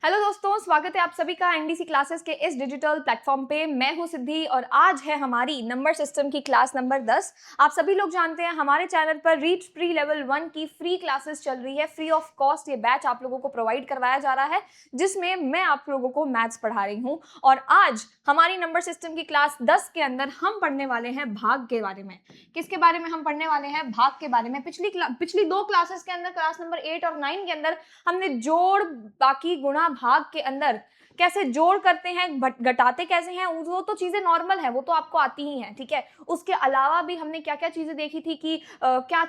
Hello दोस्तों, स्वागत है आप सभी का एनडीसी क्लासेस के इस डिजिटल प्लेटफॉर्म पे। मैं हूं सिद्धि और आज है हमारी नंबर सिस्टम की क्लास नंबर 10। आप सभी लोग जानते हैं हमारे चैनल पर रीच प्री लेवल 1 की फ्री क्लासेस चल रही है। फ्री ऑफ कॉस्ट ये बैच आप लोगों को प्रोवाइड करवाया जा रहा है, जिसमें मैं आप लोगों को मैथ्स पढ़ा रही हूँ। और आज हमारी नंबर सिस्टम की क्लास 10 के अंदर हम पढ़ने वाले हैं भाग के बारे में। किसके बारे में हम पढ़ने वाले हैं? भाग के बारे में। पिछली दो क्लासेस के अंदर, क्लास नंबर 8 और 9 के अंदर, हमने जोड़, बाकी, गुणा, भाग के अंदर कैसे जोड़ करते हैं, घटाते कैसे हैं, वो तो चीजें नॉर्मल है, वो तो आपको आती ही हैं, ठीक है। उसके अलावा भी हमने क्या क्या चीजें देखी थी कि क्या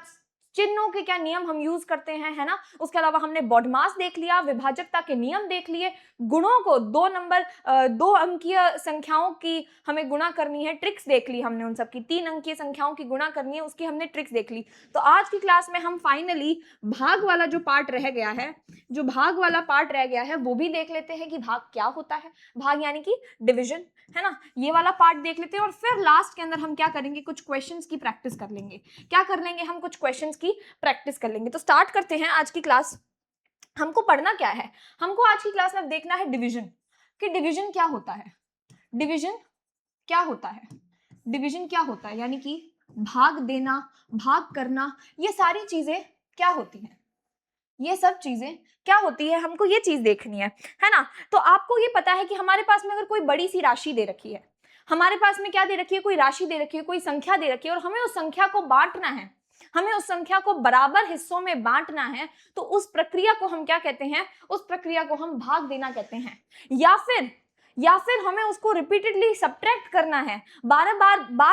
चिन्हों के क्या नियम हम यूज करते हैं, है ना। उसके अलावा हमने बॉडमास देख लिया, विभाजकता के नियम देख लिए, गुणों को दो अंकीय संख्याओं की हमें गुणा करनी है, ट्रिक्स देख ली हमने उन सब की। 3 अंकीय संख्याओं की गुणा करनी है, उसकी हमने ट्रिक्स देख ली। तो आज की क्लास में हम फाइनली भाग वाला जो पार्ट रह गया है वो भी देख लेते हैं कि भाग क्या होता है। भाग यानी कि डिवीजन, है ना। ये वाला पार्ट देख लेते हैं और फिर लास्ट के अंदर हम क्या करेंगे, कुछ क्वेश्चंस की प्रैक्टिस कर लेंगे। क्या कर लेंगे हम? कुछ क्वेश्चंस की प्रैक्टिस कर लेंगे। तो स्टार्ट करते हैं आज की क्लास। हमको पढ़ना क्या है? हमको आज की क्लास में देखना है डिवीजन, कि डिवीजन क्या होता है। डिवीजन क्या होता है? डिवीजन क्या होता है यानी कि भाग देना, भाग करना, ये सारी चीजें क्या होती हैं, ये सब चीजें क्या होती है, हमको ये चीज देखनी है ना। तो आपको ये पता है कि हमारे पास में अगर कोई बड़ी सी राशि दे रखी है, हमारे पास में क्या दे रखी है, कोई राशि दे रखी है, कोई संख्या दे रखी है, और हमें उस संख्या को बांटना है, हमें उस संख्या को बराबर हिस्सों में बांटना है, तो उस प्रक्रिया को हम क्या कहते हैं? उस प्रक्रिया को हम भाग देना कहते हैं। या फिर हमें उसको रिपीटेडली सब्ट्रैक्ट करना है, बार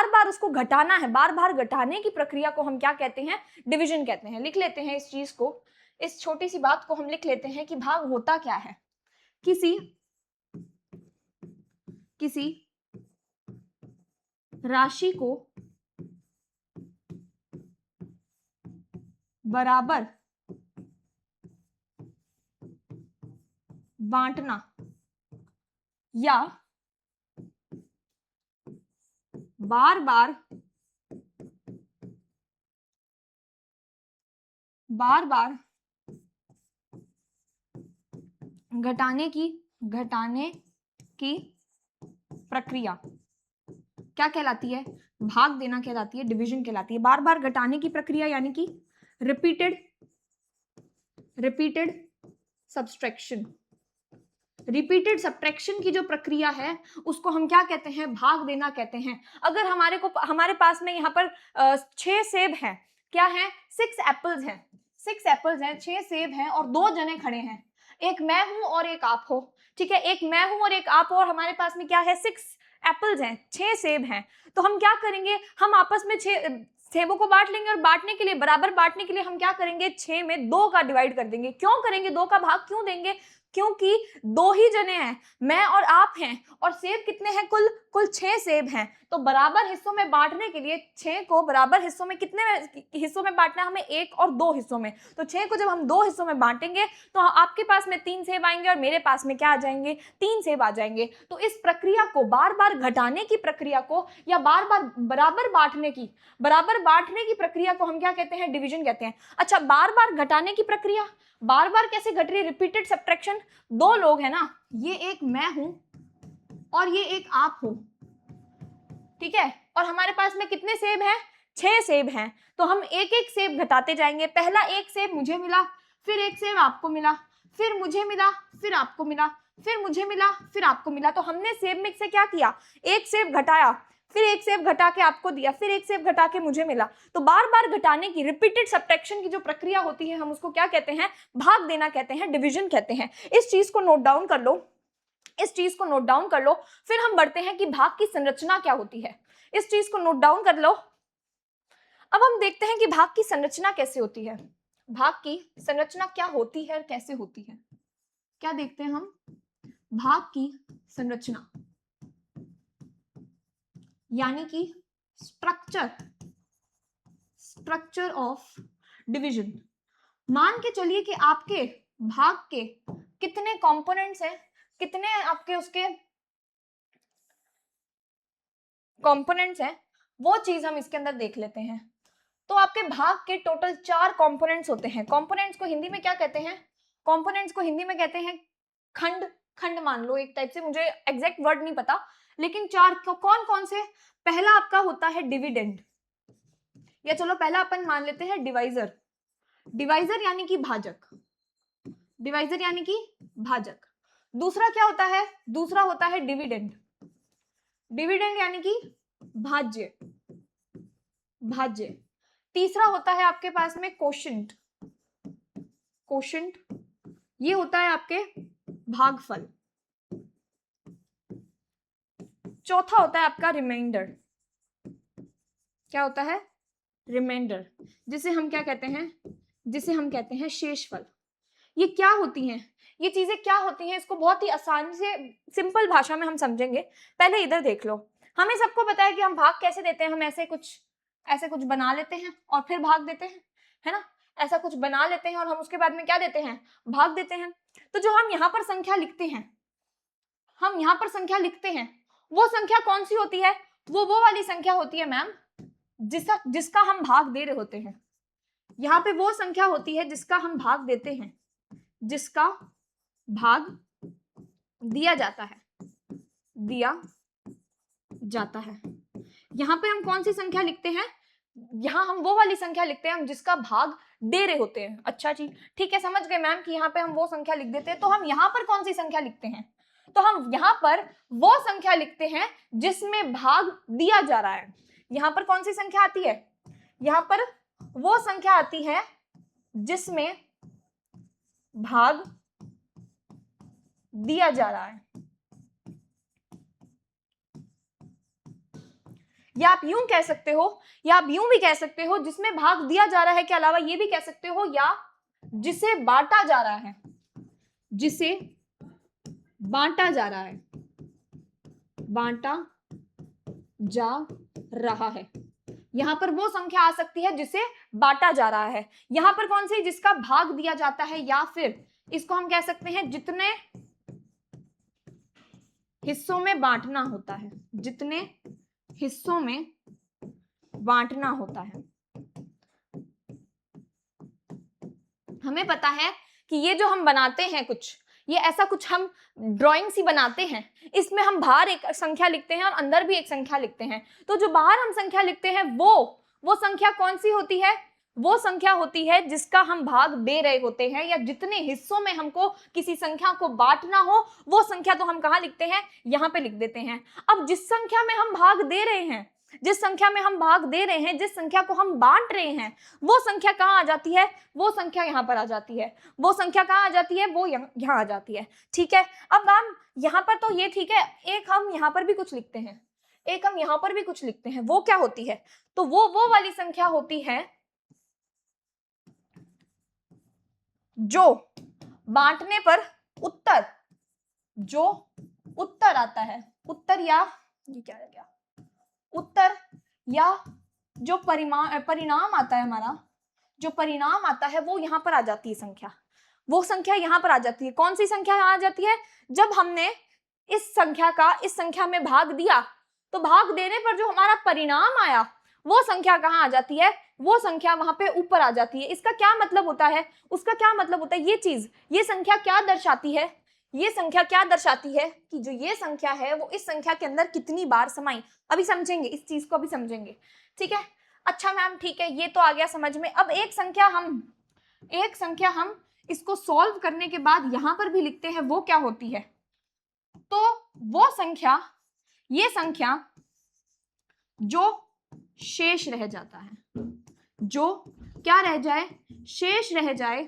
बार उसको घटाना है, बार बार घटाने की प्रक्रिया को हम क्या कहते हैं? डिवीजन कहते हैं। लिख लेते हैं इस चीज को, इस छोटी सी बात को हम लिख लेते हैं कि भाग होता क्या है। किसी राशि को बराबर बांटना या बार बार घटाने की प्रक्रिया क्या कहलाती है? भाग देना कहलाती है, डिवीजन कहलाती है। बार बार घटाने की प्रक्रिया यानी कि रिपीटेड सब्सट्रैक्शन। रिपीटेड सब्ट्रैक्शन की जो प्रक्रिया है उसको हम क्या कहते हैं? भाग देना कहते हैं। अगर हमारे पास में यहाँ पर 6 सेब हैं, क्या है? 6 एप्पल्स हैं, 6 एप्पल्स हैं, 6 सेब हैं और 2 जने खड़े हैं। एक मैं हूं और एक आप हो, ठीक है। एक मैं हूं और एक आप हो और हमारे पास में क्या है? 6 एप्पल्स हैं, 6 सेब हैं। तो हम क्या करेंगे? हम आपस में 6 सेबों को बांट लेंगे और बांटने के लिए, बराबर बांटने के लिए हम क्या करेंगे? 6 में 2 का डिवाइड कर देंगे। क्यों करेंगे? 2 का भाग क्यों देंगे? क्योंकि 2 ही जने हैं, मैं और आप हैं, और सेब कितने हैं? कुल 6 सेब हैं। तो बराबर हिस्सों में बांटने के लिए 6 को बराबर हिस्सों में, कितने हिस्सों में बांटना हमें? 1 और 2 हिस्सों में। तो 6 को जब हम 2 हिस्सों में बांटेंगे तो आपके पास में 3 सेब आएंगे और मेरे पास में क्या आ जाएंगे? 3 सेब आ जाएंगे। तो इस प्रक्रिया को, बार बार घटाने की प्रक्रिया को, या बार बार बराबर बांटने की प्रक्रिया को हम क्या कहते हैं? डिवीजन कहते हैं। अच्छा, बार बार घटाने की प्रक्रिया बार बार कैसे घट रही है? Repeated subtraction. 2 लोग हैं ना, ये एक मैं हूं और ये एक आप हो, ठीक है। और हमारे पास में कितने सेब हैं? 6 सेब हैं। तो हम एक एक सेब घटाते जाएंगे। पहला एक सेब मुझे मिला, फिर एक सेब आपको मिला, फिर मुझे मिला, फिर आपको मिला, फिर मुझे मिला, फिर आपको मिला। तो हमने सेब में से क्या किया? एक सेब घटाया, फिर एक सेब घटा के आपको दिया, फिर एक सेब घटा के मुझे मिला। तो बार बार घटाने की, रिपीटेड सब्ट्रैक्शन की जो प्रक्रिया होती है, हम उसको क्या कहते हैं? भाग देना कहते हैं, डिवीजन कहते हैं। इस चीज को नोट डाउन कर लो, फिर हम बढ़ते हैं कि भाग की संरचना क्या होती है। इस चीज को नोट डाउन कर लो। अब हम देखते हैं कि भाग की संरचना कैसे होती है। भाग की संरचना क्या होती है और कैसे होती है, क्या देखते हैं हम? भाग की संरचना यानी कि स्ट्रक्चर ऑफ डिवीजन। मान के चलिए कि आपके भाग के कितने कंपोनेंट्स हैं, कितने आपके उसके कंपोनेंट्स हैं, वो चीज हम इसके अंदर देख लेते हैं। तो आपके भाग के टोटल 4 कंपोनेंट्स होते हैं। कंपोनेंट्स को हिंदी में क्या कहते हैं? कंपोनेंट्स को हिंदी में कहते हैं खंड, खंड मान लो एक टाइप से, मुझे एग्जैक्ट वर्ड नहीं पता, लेकिन चार कौन कौन से? पहला आपका होता है डिविडेंड, या चलो पहला अपन मान लेते हैं डिवाइजर। डिवाइजर यानी कि भाजक, डिवाइजर यानी कि भाजक। दूसरा क्या होता है? दूसरा होता है डिविडेंड, डिविडेंड यानी कि भाज्य, भाज्य। तीसरा होता है आपके पास में कोशेंट, कोशेंट ये होता है आपके भागफल। चौथा होता है आपका रिमाइंडर, क्या होता है? रिमाइंडर, जिसे हम क्या कहते हैं? जिसे हम कहते हैं शेषफल। ये क्या होती हैं? ये चीजें क्या होती हैं? इसको बहुत ही आसानी से सिंपल भाषा में हम समझेंगे। पहले इधर देख लो, हमें सबको पता है कि हम भाग कैसे देते हैं। हम ऐसे कुछ बना लेते हैं और फिर भाग देते हैं, है ना? ऐसा कुछ बना लेते हैं और हम उसके बाद में क्या देते हैं? भाग देते हैं। तो जो हम यहाँ पर संख्या लिखते हैं, हम यहाँ पर संख्या लिखते हैं, वो संख्या कौन सी होती है? वो वाली संख्या होती है मैम जिसका हम भाग दे रहे होते हैं। यहाँ पे वो संख्या होती है जिसका हम भाग देते हैं, जिसका भाग दिया जाता है, दिया जाता है। यहाँ पे हम कौन सी संख्या लिखते हैं? यहाँ हम वो वाली संख्या लिखते हैं हम जिसका भाग दे रहे होते हैं। अच्छा जी, ठीक है, समझ गए मैम कि यहाँ पे हम वो संख्या लिख देते हैं। तो हम यहाँ पर कौन सी संख्या लिखते हैं? तो हम यहाँ पर वो संख्या लिखते हैं जिसमें भाग दिया जा रहा है। यहाँ पर कौन सी संख्या आती है? यहाँ पर वो संख्या आती है जिसमें भाग दिया जा रहा है। या आप यूं कह सकते हो, या आप यूं भी कह सकते हो जिसमें भाग दिया जा रहा है के अलावा ये भी कह सकते हो, या जिसे बांटा जा रहा है, जिसे बांटा जा रहा है, बांटा जा रहा है। यहां पर वो संख्या आ सकती है जिसे बांटा जा रहा है। यहां पर कौन सी? जिसका भाग दिया जाता है, या फिर इसको हम कह सकते हैं जितने हिस्सों में बांटना होता है, जितने हिस्सों में बांटना होता है। हमें पता है कि ये जो हम बनाते हैं कुछ, ये ऐसा कुछ हम ड्राइंग सी बनाते हैं, इसमें हम बाहर एक संख्या लिखते हैं और अंदर भी एक संख्या लिखते हैं। तो जो बाहर हम संख्या लिखते हैं वो संख्या कौन सी होती है? वो संख्या होती है जिसका हम भाग दे रहे होते हैं, या जितने हिस्सों में हमको किसी संख्या को बांटना हो वो संख्या तो हम कहाँ लिखते हैं? यहाँ पे लिख देते हैं। अब जिस संख्या में हम भाग दे रहे हैं, जिस संख्या में हम भाग दे रहे हैं, जिस संख्या को हम बांट रहे हैं, वो संख्या कहाँ आ जाती है? वो संख्या यहाँ पर आ जाती है। वो संख्या कहाँ आ जाती है? वो यहाँ आ जाती है। ठीक है, अब मैम यहाँ पर तो ये ठीक है, एक हम यहाँ पर भी कुछ लिखते हैं, एक हम यहाँ पर भी कुछ लिखते हैं। वो क्या होती है? तो वो वाली संख्या होती है जो बांटने पर उत्तर, जो उत्तर आता है, उत्तर या ये क्या है, उत्तर या जो परिणाम आता है हमारा, जो परिणाम आता है वो यहाँ पर आ जाती है संख्या। वो संख्या यहाँ पर आ जाती है। कौन सी संख्या यहाँ आ जाती है? जब हमने इस संख्या का इस संख्या में भाग दिया, तो भाग देने पर जो हमारा परिणाम आया वो संख्या कहाँ आ जाती है? वो संख्या वहां पे ऊपर आ जाती है। इसका क्या मतलब होता है? उसका क्या मतलब होता है? ये चीज, ये संख्या क्या दर्शाती है? ये संख्या क्या दर्शाती है कि जो ये संख्या है वो इस संख्या के अंदर कितनी बार समाई। अभी समझेंगे इस चीज को, अभी समझेंगे। ठीक है, अच्छा मैम ठीक है, ये तो आ गया समझ में। अब एक संख्या हम इसको सॉल्व करने के बाद यहां पर भी लिखते हैं, वो क्या होती है? तो वो संख्या, ये संख्या जो शेष रह जाता है, जो क्या रह जाए? शेष रह जाए,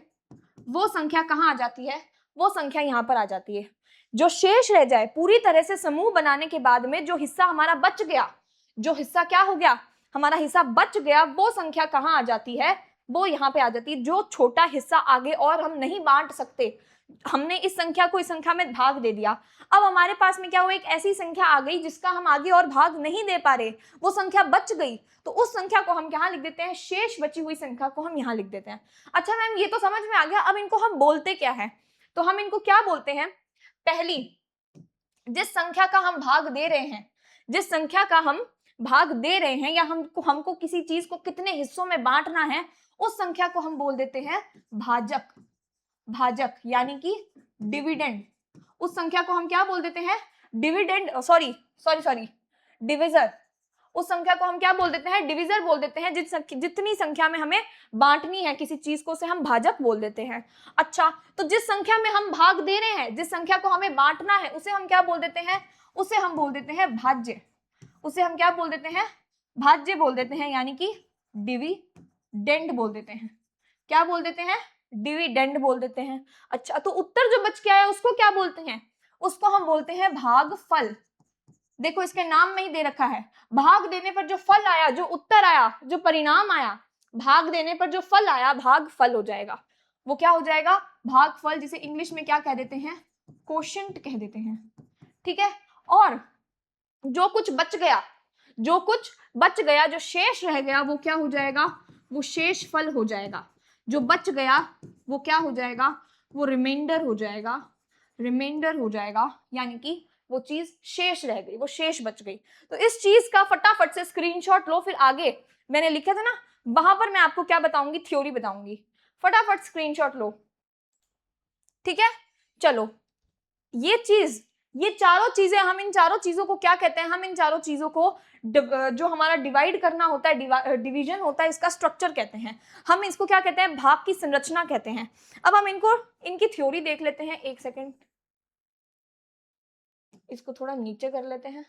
वो संख्या कहां आ जाती है? वो संख्या यहां पर आ जाती है। जो शेष रह जाए, पूरी तरह से समूह बनाने के बाद में जो हिस्सा हमारा बच गया, जो हिस्सा क्या हो गया? हमारा हिस्सा बच गया, वो संख्या कहां आ जाती है? वो यहाँ पे आ जाती है। जो छोटा हिस्सा आगे और हम नहीं बांट सकते, हमने इस संख्या को इस संख्या में भाग दे दिया, अब हमारे पास में क्या हुआ? एक ऐसी संख्या आ गई जिसका हम आगे और भाग नहीं दे पा रहे, वो संख्या बच गई, तो उस संख्या को हम यहाँ लिख देते हैं, शेष बची हुई संख्या को हम यहाँ लिख देते हैं। अच्छा मैम ये तो समझ में आ गया, अब इनको हम बोलते क्या है? तो हम इनको क्या बोलते हैं? पहली, जिस संख्या का हम भाग दे रहे हैं, जिस संख्या का हम भाग दे रहे हैं, या हमको किसी चीज को कितने हिस्सों में बांटना है, उस संख्या को हम बोल देते हैं भाजक। भाजक यानी कि डिविडेंड, उस संख्या को हम क्या बोल देते हैं, dividend, sorry sorry sorry divisor. उस संख्या को हम क्या बोल देते हैं, डिविजर बोल देते हैं। जितनी संख्या में हमें बांटनी है किसी चीज को, उसे हम भाजक बोल देते हैं। अच्छा, तो जिस संख्या में हम भाग दे रहे हैं, जिस संख्या को हमें बांटना है, उसे हम क्या बोल देते हैं, उसे हम बोल देते हैं भाज्य। उसे हम क्या बोल देते हैं, भाज्य बोल देते हैं, यानी कि डिविडेंड बोल देते हैं। क्या बोल देते हैं, डिविडेंड बोल देते हैं। अच्छा, तो उत्तर जो बच के आया उसको क्या बोलते हैं, उसको हम बोलते हैं भागफल। देखो इसके नाम में ही दे रखा है, भाग देने पर जो फल आया, जो उत्तर आया, जो परिणाम आया, भाग देने पर जो फल आया भागफल हो जाएगा। वो क्या हो जाएगा, भागफल, जिसे इंग्लिश में क्या कह देते हैं, कोशेंट कह देते हैं। ठीक है, और जो कुछ बच गया, जो कुछ बच गया, जो शेष रह गया, वो क्या हो जाएगा, वो शेष फल हो जाएगा। जो बच गया वो क्या हो जाएगा, वो रिमाइंडर हो जाएगा, रिमाइंडर हो जाएगा, यानी कि वो चीज शेष रह गई, वो शेष बच गई। तो इस चीज का फटाफट से स्क्रीनशॉट लो, फिर आगे मैंने लिखा था ना, वहां पर मैं आपको क्या बताऊंगी, थ्योरी बताऊंगी। फटाफट स्क्रीनशॉट लो, ठीक है। चलो, ये चीज, ये चारों चीजें, हम इन चारों चीजों को क्या कहते हैं, हम इन चारों चीजों को जो हमारा डिवाइड करना होता है, डिवीजन होता है, इसका स्ट्रक्चर कहते हैं। हम इसको क्या कहते हैं, भाग की संरचना कहते हैं। अब हम इनको, इनकी थ्योरी देख लेते हैं। एक सेकेंड, इसको थोड़ा नीचे कर लेते हैं।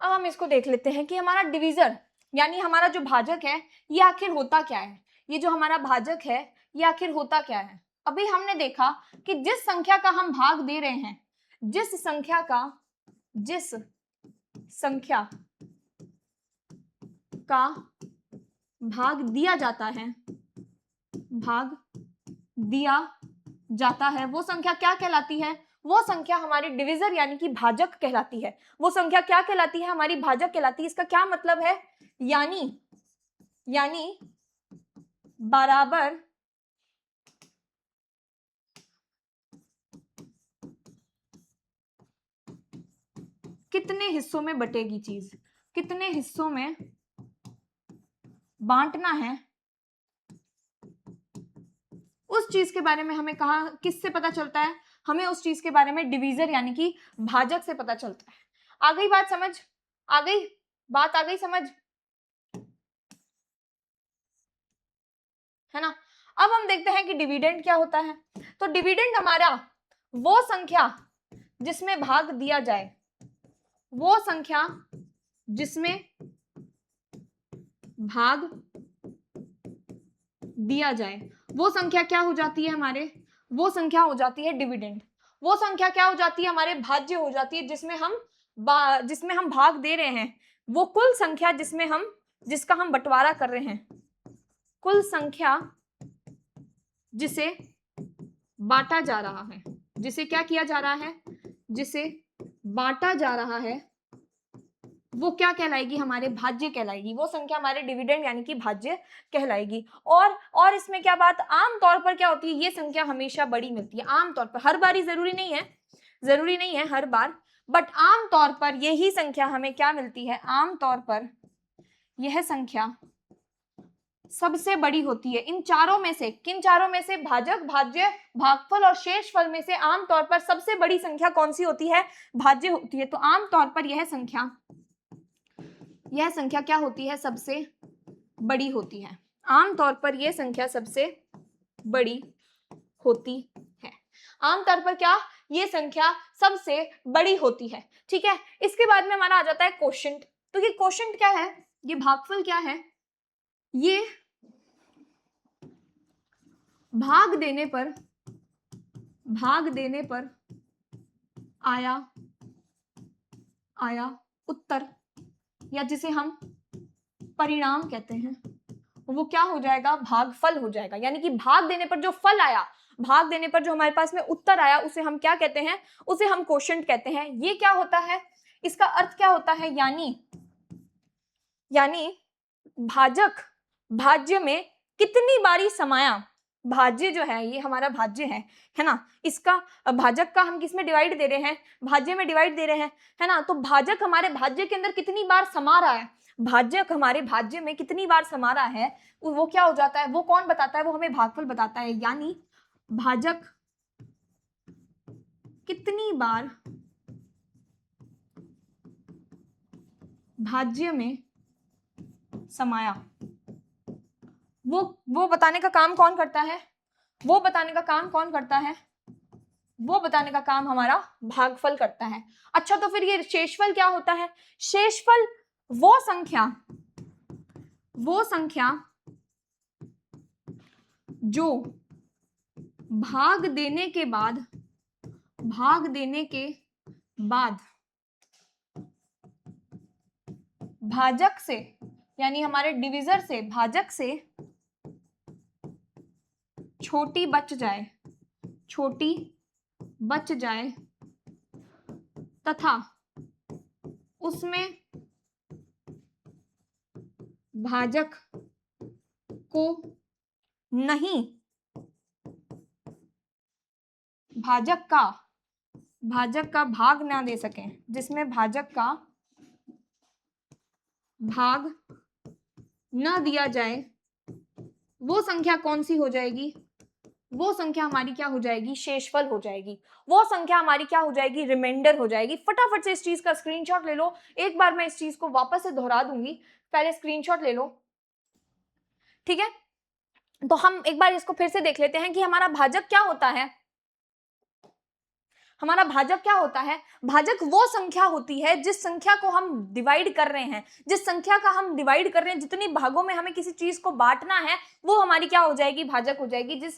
अब हम इसको देख लेते हैं कि हमारा डिवीजर, यानी हमारा जो भाजक है, ये आखिर होता क्या है। ये जो हमारा भाजक है, ये आखिर होता क्या है। अभी हमने देखा कि जिस संख्या का हम भाग दे रहे हैं, जिस संख्या का भाग दिया जाता है, भाग दिया जाता है, वो संख्या क्या कहलाती है, वो संख्या हमारी डिविजर यानी कि भाजक कहलाती है। वो संख्या क्या कहलाती है, हमारी भाजक कहलाती है। इसका क्या मतलब है, यानी बराबर कितने हिस्सों में बटेगी चीज, कितने हिस्सों में बांटना है, उस चीज के बारे में हमें कहा, किससे पता चलता है, हमें उस चीज के बारे में डिवीजर यानी कि भाजक से पता चलता है। आ गई बात समझ, आ गई बात, आ गई समझ, है ना। अब हम देखते हैं कि डिविडेंड क्या होता है। तो डिविडेंड हमारा वो संख्या जिसमें भाग दिया जाए, वो संख्या जिसमें भाग दिया जाए, वो संख्या क्या हो जाती है हमारे, वो संख्या हो जाती है डिविडेंड। वो संख्या क्या हो जाती है, हमारे भाज्य हो जाती है, जिसमें हम भाग दे रहे हैं। वो कुल संख्या जिसका हम बंटवारा कर रहे हैं, कुल संख्या जिसे बांटा जा रहा है, जिसे क्या किया जा रहा है, जिसे बांटा जा रहा है, वो क्या कहलाएगी, हमारे भाज्य कहलाएगी। वो संख्या हमारे डिविडेंड यानी कि भाज्य कहलाएगी। और इसमें क्या बात, आम तौर पर क्या होती है, ये संख्या हमेशा बड़ी मिलती है आमतौर पर। हर बार जरूरी नहीं है हर बार, बट आम तौर पर यही संख्या हमें क्या मिलती है, आम तौर पर यह संख्या सबसे बड़ी होती है। इन चारों में से, किन चारों में से, भाजक, भाज्य, भागफल और शेषफल में से आमतौर पर सबसे बड़ी संख्या कौन सी होती है, भाज्य होती है। तो आमतौर पर यह संख्या क्या होती है, सबसे बड़ी होती है। आमतौर पर यह संख्या सबसे बड़ी होती है। आमतौर पर क्या, ये संख्या सबसे बड़ी होती है। ठीक है, इसके बाद में हमारा आ जाता है कोशेंट। तो ये कोशेंट क्या है, ये भागफल क्या है, ये भाग देने पर आया उत्तर, या जिसे हम परिणाम कहते हैं, वो क्या हो जाएगा, भागफल हो जाएगा। यानी कि भाग देने पर जो फल आया, भाग देने पर जो हमारे पास में उत्तर आया, उसे हम क्या कहते हैं, उसे हम क्वोशंट कहते हैं। ये क्या होता है, इसका अर्थ क्या होता है, यानी भाजक भाज्य में कितनी बारी समाया, भाज्य जो है ये हमारा भाज्य है ना, इसका भाजक का हम किस में डिवाइड दे रहे हैं, भाज्य में डिवाइड दे रहे हैं, है ना। तो भाजक हमारे भाज्य के अंदर कितनी बार समा रहा है, भाजक हमारे भाज्य में कितनी बार समा रहा है, वो क्या हो जाता है, वो कौन बताता है, वो हमें भागफल बताता है। यानी भाजक कितनी बार भाज्य में समाया, वो बताने का काम कौन करता है, वो बताने का काम कौन करता है, वो बताने का काम हमारा भागफल करता है। अच्छा, तो फिर ये शेषफल क्या होता है, शेषफल वो संख्या जो भाग देने के बाद भाजक से, यानी हमारे डिविजर से, भाजक से छोटी बच जाए तथा उसमें भाजक को नहीं, भाजक का भाग ना दे सके, जिसमें भाजक का भाग न दिया जाए, वो संख्या कौन सी हो जाएगी, वो संख्या हमारी क्या हो जाएगी, शेषफल हो जाएगी। वो संख्या हमारी क्या हो जाएगी, रिमाइंडर हो जाएगी। फटाफट से इस चीज का स्क्रीनशॉट ले लो, एक बार मैं इस चीज को वापस से दोहरा दूंगी, पहले स्क्रीनशॉट ले लो, ठीक है। तो हम एक बार इसको फिर से देख लेते हैं कि हमारा भाजक क्या होता है। हमारा भाजक क्या होता है, भाजक वो संख्या होती है जिस संख्या को हम डिवाइड कर रहे हैं, जिस संख्या का हम डिवाइड कर रहे हैं, जितनी भागों में हमें किसी चीज को बांटना है, वो हमारी क्या हो जाएगी, भाजक हो जाएगी। जिस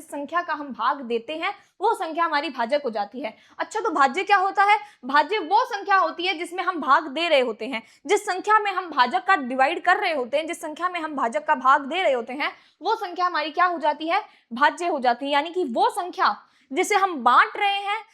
संख्या का हम भाग देते हैं, वो संख्या हमारी भाजक हो जाती है। अच्छा, तो भाज्य क्या होता है, भाज्य वो संख्या होती है जिसमें हम भाग दे रहे होते हैं, जिस संख्या में हम भाजक का डिवाइड कर रहे होते हैं, जिस संख्या में हम भाजक का भाग दे रहे होते हैं, वो संख्या हमारी क्या हो जाती है, भाज्य हो जाती है। यानी कि वो संख्या जिसे हम बांट रहे हैं,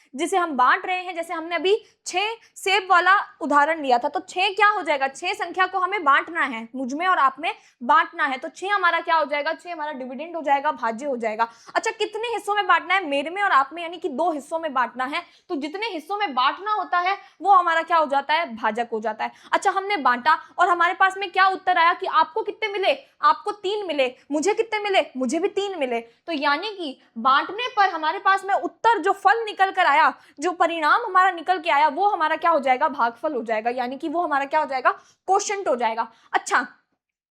जैसे हमने अभी 6 सेब वाला उदाहरण लिया था, तो 6 क्या हो जाएगा, 6 संख्या को हमें बांटना है, मुझ में और आप में बांटना है, तो 6 हमारा क्या हो जाएगा, 6 हमारा डिविडेंड हो जाएगा, भाज्य हो जाएगा। अच्छा, कितने हिस्सों में बांटना है, मेरे में और आप में, यानी कि 2 हिस्सों में बांटना है, तो जितने हिस्सों में बांटना होता है वो हमारा क्या हो जाता है, भाजक हो जाता है। अच्छा, हमने बांटा और हमारे पास में क्या उत्तर आया कि आपको कितने मिले, आपको 3 मिले, मुझे कितने मिले, मुझे भी 3 मिले। तो यानी कि बांटने पर हमारे पास में उत्तर, जो फल निकल कर आया, जो परिणाम हमारा निकल के आया, वो हमारा क्या हो जाएगा, भागफल हो जाएगा। यानी कि वो हमारा क्या हो जाएगा, क्वोशंट हो जाएगा। अच्छा,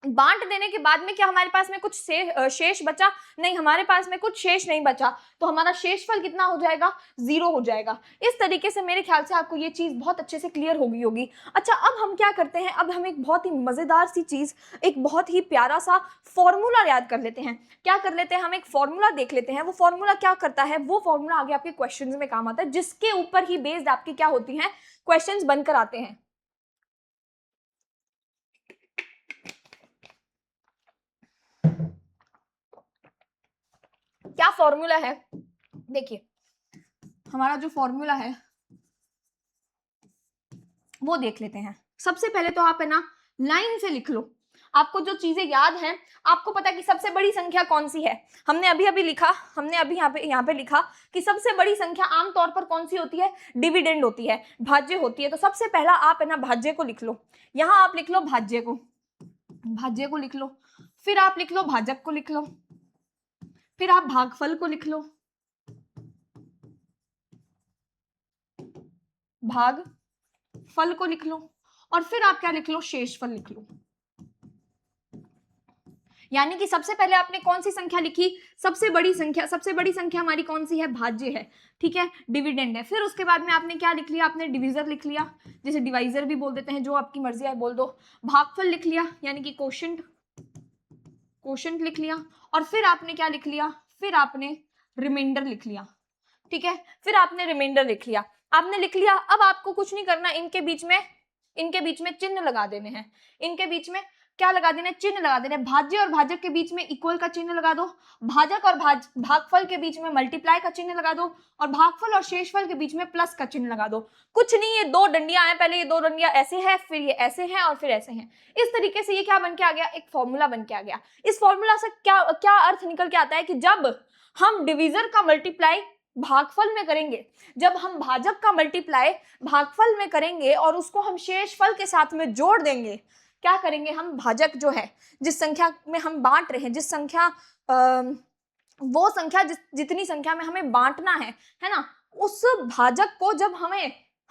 बांट देने के बाद में क्या हमारे पास में कुछ शेष बचा, नहीं, हमारे पास में कुछ शेष नहीं बचा, तो हमारा शेषफल कितना हो जाएगा, 0 हो जाएगा। इस तरीके से मेरे ख्याल से आपको ये चीज बहुत अच्छे से क्लियर हो गई होगी। अच्छा, अब हम क्या करते हैं, अब हम एक बहुत ही मजेदार सी चीज, एक बहुत ही प्यारा सा फॉर्मूला याद कर लेते हैं। क्या कर लेते हैं, हम एक फॉर्मूला देख लेते हैं। वो फॉर्मूला क्या करता है, वो फॉर्मूला आगे आपके क्वेश्चन में काम आता है, जिसके ऊपर ही बेस्ड आपकी क्या होती है, क्वेश्चन बनकर आते हैं। क्या फॉर्मूला है, देखिए हमारा जो फॉर्मूला है वो देख लेते हैं। सबसे पहले तो आप है ना लाइन से लिख लो, आपको जो चीजें याद हैं, आपको पता है कि सबसे बड़ी संख्या कौन सी है। हमने अभी लिखा, हमने अभी यहाँ पे लिखा कि सबसे बड़ी संख्या आमतौर पर कौन सी होती है, डिविडेंड होती है, भाज्य होती है। तो सबसे पहला आप है ना भाज्य को लिख लो, यहाँ आप लिख लो भाज्य को लिख लो, फिर आप लिख लो भाजक को लिख लो, फिर आप भागफल को लिख लो, भागफल को लिख लो, और फिर आप क्या लिख लो, शेषफल लिख लो। यानी कि सबसे पहले आपने कौन सी संख्या लिखी, सबसे बड़ी संख्या हमारी कौन सी है, भाज्य है, ठीक है, डिविडेंड है। फिर उसके बाद में आपने क्या लिख लिया, आपने डिविजर लिख लिया, जिसे डिवाइजर भी बोल देते हैं, जो आपकी मर्जी है बोल दो। भागफल लिख लिया, यानी कि क्वोशंट लिख लिया, और फिर आपने क्या लिख लिया, फिर आपने रिमाइंडर लिख लिया, ठीक है, फिर आपने रिमाइंडर लिख लिया, आपने लिख लिया। अब आपको कुछ नहीं करना, इनके बीच में चिन्ह लगा देने हैं, इनके बीच में क्या लगा देना है, चिन्ह लगा देना है। भाज्य और भाजक के बीच में इक्वल का चिन्ह लगा दो, भाजक और भागफल के बीच में मल्टीप्लाई का चिन्ह लगा दो, और भागफल और शेषफल के बीच में प्लस का चिन्ह लगा दो। कुछ नहीं, ये दो डंडियां हैं, पहले ये दो डंडियां ऐसे है, फिर ये ऐसे हैं और फिर ऐसे हैं। इस तरीके से ये क्या बन के आ गया, एक फॉर्मूला बन के आ गया। इस फॉर्मूला से क्या क्या अर्थ निकल के आता है कि जब हम डिवीजर का मल्टीप्लाई भागफल में करेंगे, जब हम भाजक का मल्टीप्लाई भागफल में करेंगे और उसको हम शेषफल के साथ में जोड़ देंगे, क्या करेंगे हम, भाजक जो है जिस संख्या में हम बांट रहे हैं, जिस संख्या वो संख्या जितनी संख्या में हमें बांटना है ना, उस भाजक को जब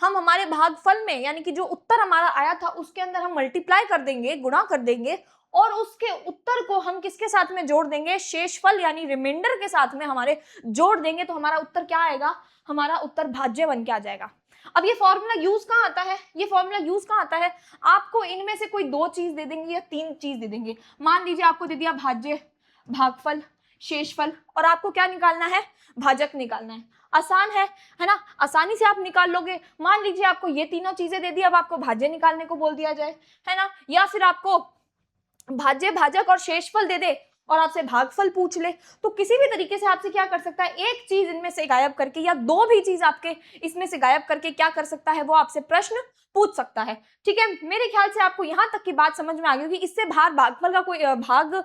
हम हमारे भागफल में यानी कि जो उत्तर हमारा आया था उसके अंदर हम मल्टीप्लाई कर देंगे, गुणा कर देंगे, और उसके उत्तर को हम किसके साथ में जोड़ देंगे, शेषफल यानी रिमाइंडर के साथ में हमारे जोड़ देंगे, तो हमारा उत्तर क्या आएगा, हमारा उत्तर भाज्य बन के आ जाएगा। अब ये फॉर्मूला यूज कहाँ आता है, ये फॉर्मूला यूज कहाँ आता है, आपको इनमें से कोई दो चीज दे देंगे या तीन चीज दे देंगे। मान लीजिए आपको दे दिया भाज्य, भागफल, शेषफल, और आपको क्या निकालना है, भाजक निकालना है। आसान है ना, आसानी से आप निकाल लोगे। मान लीजिए आपको ये तीनों चीजें दे दी, अब आपको भाज्य निकालने को बोल दिया जाए, है ना, या फिर आपको भाज्य, भाजक और शेषफल दे दे और आपसे भागफल पूछ ले, तो किसी भी तरीके से आपसे क्या कर सकता है, एक चीज इनमें से गायब करके या दो भी चीज आपके इसमें से गायब करके क्या कर सकता है, वो आपसे प्रश्न पूछ सकता है। ठीक है, मेरे ख्याल से आपको यहां तक की बात समझ में आ गई होगी। इससे बाहर भागफल का कोई भाग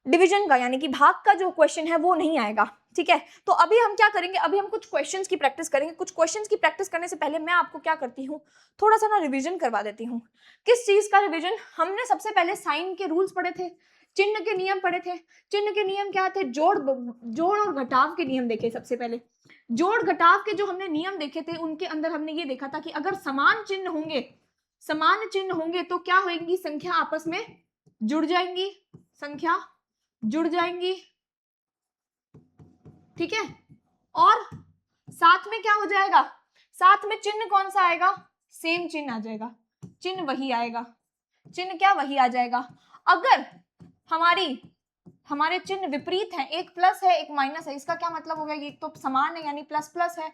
डिवीजन का यानी कि भाग का जो क्वेश्चन है वो नहीं आएगा। ठीक है, तो अभी हम क्या करेंगे, अभी हम कुछ क्वेश्चंस की प्रैक्टिस करेंगे। कुछ क्वेश्चंस की प्रैक्टिस करने से पहले मैं आपको क्या करती हूँ, थोड़ा सा ना रिवीजन करवा देती हूँ। किस चीज का रिवीजन, हमने सबसे पहले साइन के रूल्स पढ़े थे, चिन्ह के नियम पढ़े थे। चिन्ह के नियम क्या थे, जोड़ और घटाव के नियम देखे। सबसे पहले जोड़ घटाव के जो हमने नियम देखे थे उनके अंदर हमने ये देखा था कि अगर समान चिन्ह होंगे तो क्या होगी, संख्या आपस में जुड़ जाएंगी, संख्या जुड़ जाएंगी। ठीक है, और साथ में क्या हो जाएगा, साथ में चिन्ह कौन सा आएगा, सेम चिन्ह आ जाएगा, चिन्ह वही आएगा, चिन्ह क्या वही आ जाएगा। अगर हमारे चिन्ह विपरीत हैं, एक प्लस है एक माइनस है, इसका क्या मतलब हो गया, ये तो समान है यानी प्लस प्लस है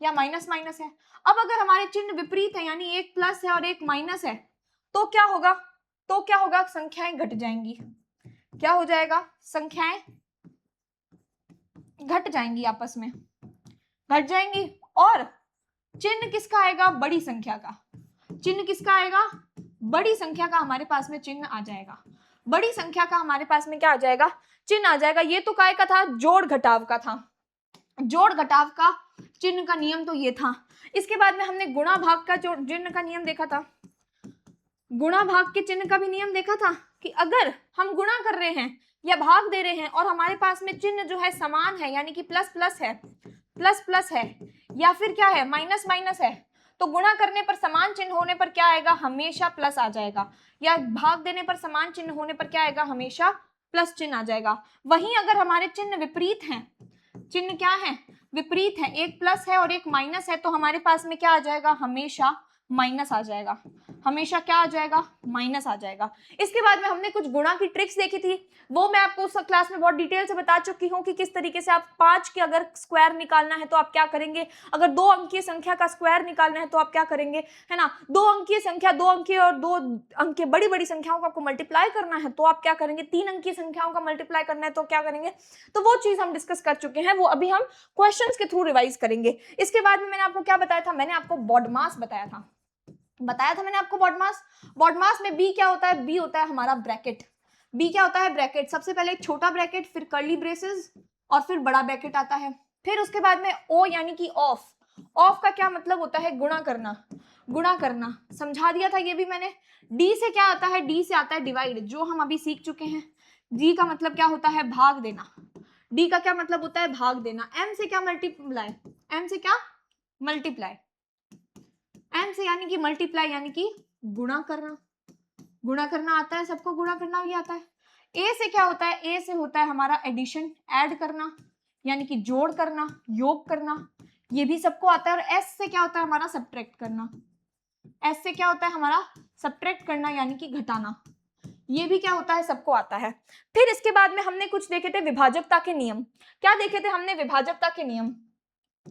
या माइनस माइनस है। अब अगर हमारे चिन्ह विपरीत है यानी एक प्लस है और एक माइनस है, तो क्या होगा, संख्याएं घट जाएंगी। क्या हो जाएगा, संख्याएं घट जाएंगी, आपस में घट जाएंगी, और चिन्ह किसका आएगा, बड़ी संख्या का। चिन्ह किसका आएगा, बड़ी संख्या का हमारे पास में चिन्ह आ जाएगा। बड़ी संख्या का हमारे पास में क्या आ जाएगा, चिन्ह आ जाएगा। ये तो काय का था, जोड़ घटाव का था। जोड़ घटाव का चिन्ह का नियम तो ये था। इसके बाद में हमने गुणा भाग का जो चिन्ह का नियम देखा था, गुणा भाग के चिन्ह का भी नियम देखा था कि अगर हम गुणा कर रहे हैं या भाग दे रहे हैं और हमारे पास में चिन्ह जो है समान है यानी कि प्लस प्लस है या फिर क्या है, माइनस माइनस है, तो गुणा करने पर समान चिन्ह होने पर क्या आएगा, हमेशा प्लस आ जाएगा, या भाग देने पर समान चिन्ह होने पर क्या आएगा, हमेशा प्लस चिन्ह आ जाएगा। वहीं अगर हमारे चिन्ह विपरीत हैं, चिन्ह क्या है, विपरीत है, एक प्लस है और एक माइनस है, तो हमारे पास में क्या आ जाएगा, हमेशा माइनस आ जाएगा, हमेशा क्या आ जाएगा, माइनस आ जाएगा। इसके बाद में हमने कुछ गुणा की ट्रिक्स देखी थी, वो मैं आपको उस क्लास में बहुत डिटेल से बता चुकी हूँ कि किस तरीके से आप 5 के अगर स्क्वायर निकालना है तो आप क्या करेंगे, अगर 2 अंकीय संख्या का स्क्वायर निकालना है तो आप क्या करेंगे, है ना, 2 अंकीय संख्या, 2 अंकीय और 2 अंकीय बड़ी बड़ी संख्याओं का आपको मल्टीप्लाई करना है तो आप क्या करेंगे, 3 अंकीय संख्याओं का मल्टीप्लाई करना है तो क्या करेंगे। तो वो चीज हम डिस्कस कर चुके हैं, वो अभी हम क्वेश्चन के थ्रू रिवाइज करेंगे। इसके बाद में मैंने आपको क्या बताया था, मैंने आपको बॉडमास बताया था मैंने आपको बॉडमास में बी क्या होता है, बी होता है हमारा ब्रैकेट। बी क्या होता है, ब्रैकेट। सबसे पहले एक छोटा ब्रैकेट, फिर कर्ली ब्रेसेस और फिर बड़ा ब्रैकेट आता है। फिर उसके बाद में ओ यानी कि ऑफ का क्या मतलब होता है, गुणा करना, समझा दिया था ये भी मैंने। डी से क्या आता है, डी से आता है डिवाइड, जो हम अभी सीख चुके हैं। डी का मतलब क्या होता है, भाग देना। डी का क्या मतलब होता है, भाग देना। एम से क्या मल्टीप्लाई, एम से यानी कि मल्टीप्लाई यानी कि गुणा करना आता है सबको, गुणा करना भी आता है। ए से क्या होता है, ए से होता है हमारा एडिशन, ऐड करना यानी कि जोड़ करना, योग करना, ये भी सबको आता है। और एस से क्या होता है हमारा, सब्ट्रैक्ट करना। एस से क्या होता है हमारा, सब्ट्रैक्ट करना यानी कि घटाना, ये भी क्या होता है, सबको आता है। फिर इसके बाद में हमने कुछ देखे थे विभाजकता के नियम। क्या देखे थे हमने, विभाजकता के नियम।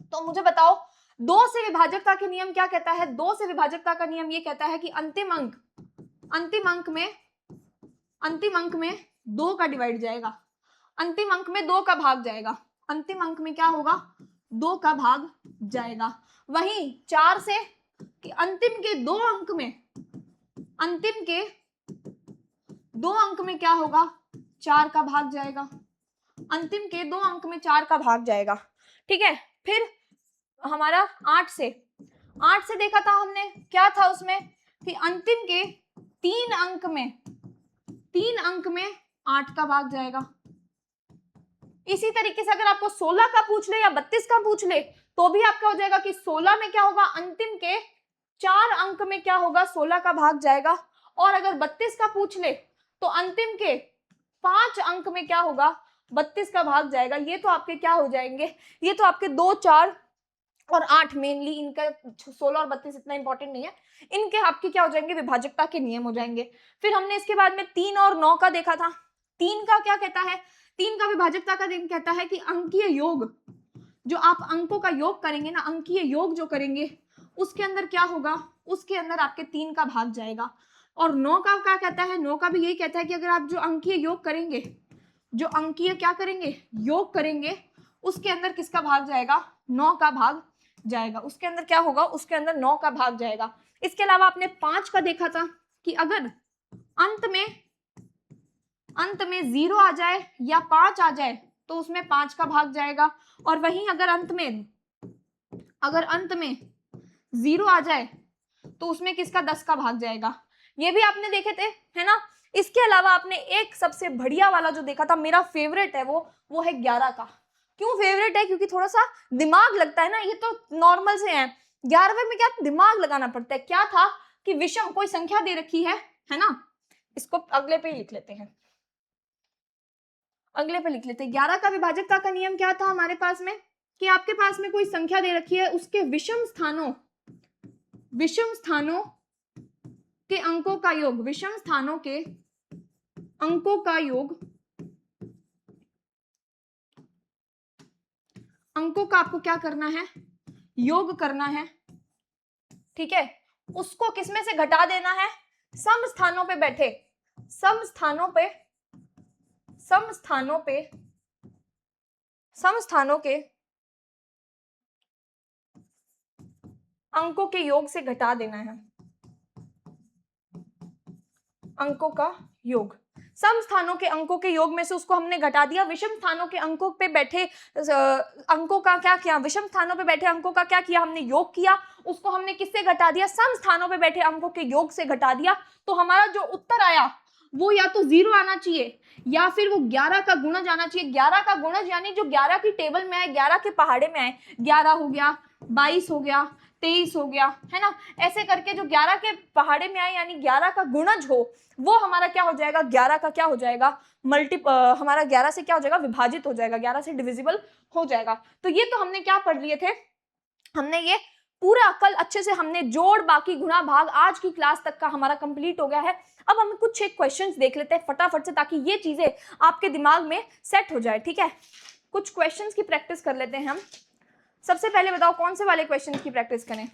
तो मुझे बताओ 2 से विभाजकता के नियम क्या कहता है, 2 से विभाजकता का नियम ये कहता है कि अंतिम अंक में अंतिम अंक में 2 का डिवाइड जाएगा, अंतिम अंक में 2 का भाग जाएगा, अंतिम अंक में क्या होगा 2 का भाग जाएगा। वहीं 4 से कि अंतिम के 2 अंक में, अंतिम के 2 अंक में क्या होगा 4 का भाग जाएगा, अंतिम के 2 अंक में 4 का भाग जाएगा। ठीक है, फिर हमारा 8 से देखा था हमने, क्या था उसमें कि अंतिम के 3 अंक में 8 का भाग जाएगा। इसी तरीके से अगर आपको 16 का पूछ ले या 32 का पूछ ले तो भी आपका हो जाएगा कि 16 में क्या होगा अंतिम के 4 अंक में क्या होगा 16 का भाग जाएगा, और अगर 32 का पूछ ले तो अंतिम के 5 अंक में क्या होगा 32 का भाग जाएगा। ये तो आपके क्या हो जाएंगे, ये तो आपके 2, 4 और 8 मेनली, इनका 16 और 32 इतना इंपॉर्टेंट नहीं है, इनके आपके क्या हो जाएंगे विभाजकता के नियम हो जाएंगे। फिर हमने इसके बाद में 3 और 9 का देखा था। 3 का क्या कहता है, 3 का विभाजकता का नियम कहता है कि अंकीय योग, जो आप अंकों का योग करेंगे ना, अंकीय योग जो करेंगे उसके अंदर क्या होगा, उसके अंदर आपके 3 का भाग जाएगा। और 9 का क्या कहता है, 9 का भी यही कहता है कि अगर आप जो अंकीय योग करेंगे, जो अंकीय क्या करेंगे योग करेंगे, उसके अंदर किसका भाग जाएगा 9 का भाग जाएगा, उसके अंदर क्या होगा, उसके अंदर 9 का भाग जाएगा। इसके अलावा आपने 5 का देखा था कि अगर अंत में 0 आ जाए या 5 आ जाए तो उसमें 5 का भाग जाएगा, और वहीं अगर अंत में 0 आ जाए तो उसमें किसका 10 का भाग जाएगा। ये भी आपने देखे थे, है ना। इसके अलावा आपने एक सबसे बढ़िया वाला जो देखा था, मेरा फेवरेट है वो है 11 का। क्यों फेवरेट है, क्योंकि थोड़ा सा दिमाग लगता है ना, ये तो नॉर्मल से है, 11वें में क्या दिमाग लगाना पड़ता है। क्या था कि विषम कोई संख्या दे रखी है ना, इसको अगले पे ही लिख लेते हैं, अगले पे लिख लेते हैं। 11 का विभाजकता का नियम क्या था हमारे पास में, कि आपके पास में कोई संख्या दे रखी है, उसके विषम स्थानों के अंकों का योग, विषम स्थानों के अंकों का योग, अंकों का आपको क्या करना है, योग करना है। ठीक है, उसको किसमें से घटा देना है, सम स्थानों पे बैठे, सम स्थानों के अंकों के योग से घटा देना है, अंकों का योग। सम स्थानों के अंकों के योग में से उसको हमने घटा दिया, विषम स्थानों के अंकों पे बैठे अंकों का क्या किया, विषम स्थानों पे बैठे अंकों का क्या किया, हमने योग किया, उसको हमने किससे घटा दिया, सम स्थानों पे बैठे अंकों के योग से घटा दिया। तो हमारा जो उत्तर आया वो या तो 0 आना चाहिए या फिर वो 11 का गुणज आना चाहिए। 11 का गुणज यानी जो 11 की टेबल में आए, 11 के पहाड़े में आए, 11 हो गया, 22 हो गया, 23 हो गया, है ना, ऐसे करके जो 11 के पहाड़े में आए यानी 11 का गुणज हो, वो हमारा क्या हो जाएगा, 11 का क्या हो जाएगा, हमारा 11 से क्या हो जाएगा, विभाजित हो जाएगा, 11 से डिविजिबल हो जाएगा। तो ये तो हमने क्या पढ़ लिए थे, हमने ये पूरा कल अच्छे से हमने जोड़ बाकी गुणा भाग आज की क्लास तक का हमारा कंप्लीट हो गया है। अब हम कुछ एक क्वेश्चंस देख लेते हैं फटाफट से, ताकि ये चीजें आपके दिमाग में सेट हो जाए। ठीक है, कुछ क्वेश्चंस की प्रैक्टिस कर लेते हैं हम। सबसे पहले बताओ कौन से वाले क्वेश्चंस की प्रैक्टिस करें।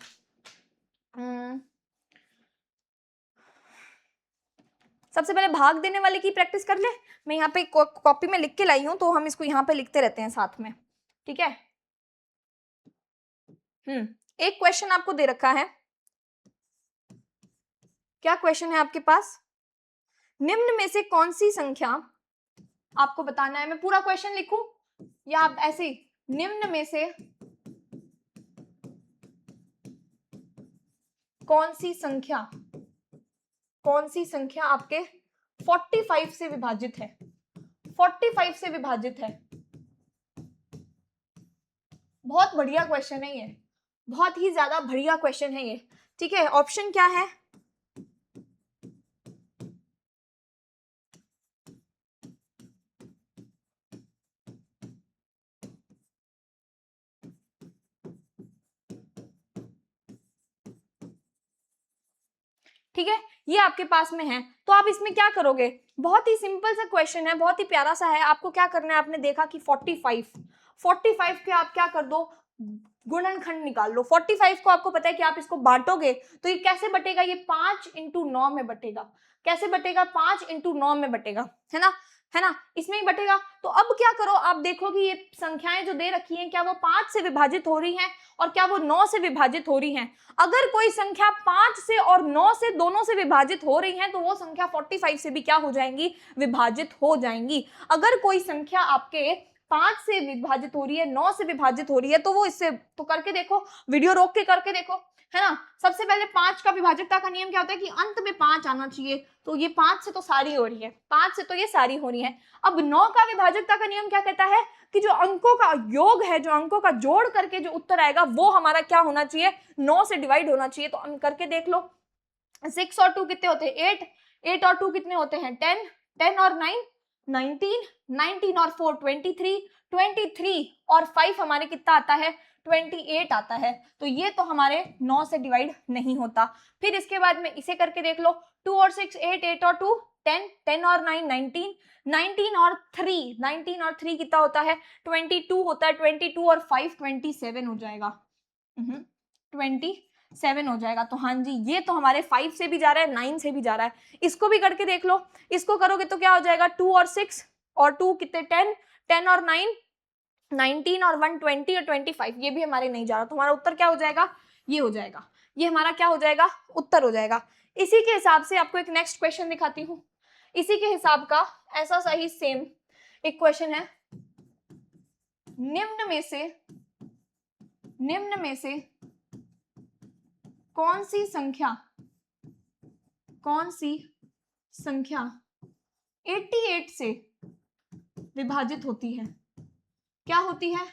सबसे पहले भाग देने वाले की प्रैक्टिस कर ले। मैं यहाँ पे कॉपी में लिख के लाई हूं, तो हम इसको यहाँ पे लिखते रहते हैं साथ में। ठीक है, एक क्वेश्चन आपको दे रखा है, क्या क्वेश्चन है आपके पास, निम्न में से कौन सी संख्या, आपको बताना है। मैं पूरा क्वेश्चन लिखूं या आप ऐसे ही, निम्न में से कौन सी संख्या आपके 45 से विभाजित है, 45 से विभाजित है। बहुत बढ़िया क्वेश्चन है ये, बहुत ही ज्यादा बढ़िया क्वेश्चन है ये। ठीक है, ऑप्शन क्या है, ठीक है, ये आपके पास में है। तो आप इसमें क्या करोगे, बहुत ही सिंपल सा क्वेश्चन है, बहुत ही प्यारा सा है। आपको क्या करना है, आपने देखा कि 45 के आप क्या कर दो, गुणनखंड निकाल लो। 45 को आपको पता है कि आप इसको बांटोगे तो ये कैसे बटेगा, ये 5 इंटू 9 में बटेगा। कैसे बटेगा, 5 इंटू 9 में बटेगा, है ना, है ना, इसमें ही बटेगा। तो अब क्या करो, आप देखो कि ये संख्याएं जो दे रखी हैं क्या वो 5 से विभाजित हो रही हैं और क्या वो 9 से विभाजित हो रही हैं। अगर कोई संख्या 5 से और 9 से दोनों से विभाजित हो रही है तो वो संख्या 45 से भी क्या हो जाएंगी, विभाजित हो जाएंगी। अगर कोई संख्या आपके 5 से विभाजित हो रही है, 9 से विभाजित हो रही है, तो वो इससे तो करके देखो, वीडियो रोक के करके देखो, है ना। सबसे पहले 5 का विभाजकता का नियम क्या होता है कि अंत में 5 आना चाहिए, तो ये 5 से तो सारी हो रही है, 5 से तो ये सारी हो रही है। अब 9 का विभाजकता का नियम क्या कहता है कि जो अंकों का योग है, जो अंकों का जोड़ करके जो उत्तर आएगा वो हमारा क्या होना चाहिए, 9 से डिवाइड होना चाहिए। तो हम करके देख लो, 6 और 2 कितने होते हैं, 8, 8 और 2 कितने होते हैं, 10, 10 और 9 19, 19 और 4 23, 23 और 5 हमारे कितना आता है, 28 आता है। तो ये तो हमारे 9 से डिवाइड नहीं होता। फिर इसके बाद में इसे करके देख लो, 2 और 6 8, 8 और 2 10, 10 और 9 19, 19 और 3, 19 और 3 कितना होता है, 22 होता है, 22 और 5 27 हो जाएगा, 27 हो जाएगा। तो हाँ जी, ये तो हमारे 5 से भी जा रहा है, 9 से भी जा रहा है। इसको भी करके देख लो, इसको करोगे तो क्या हो जाएगा, 2 और 6 और 2 कितने 10, 10 और 9 19 और 1 20 और 25, ये भी हमारे नहीं जा रहा। तो हमारा उत्तर क्या हो जाएगा, ये हो जाएगा, ये हमारा क्या हो जाएगा, उत्तर हो जाएगा। इसी के हिसाब से आपको एक नेक्स्ट क्वेश्चन दिखाती हूँ। इसी के हिसाब का ऐसा सही सेम एक क्वेश्चन है, निम्न में से कौन सी संख्या 88 से विभाजित होती है, क्या होती है,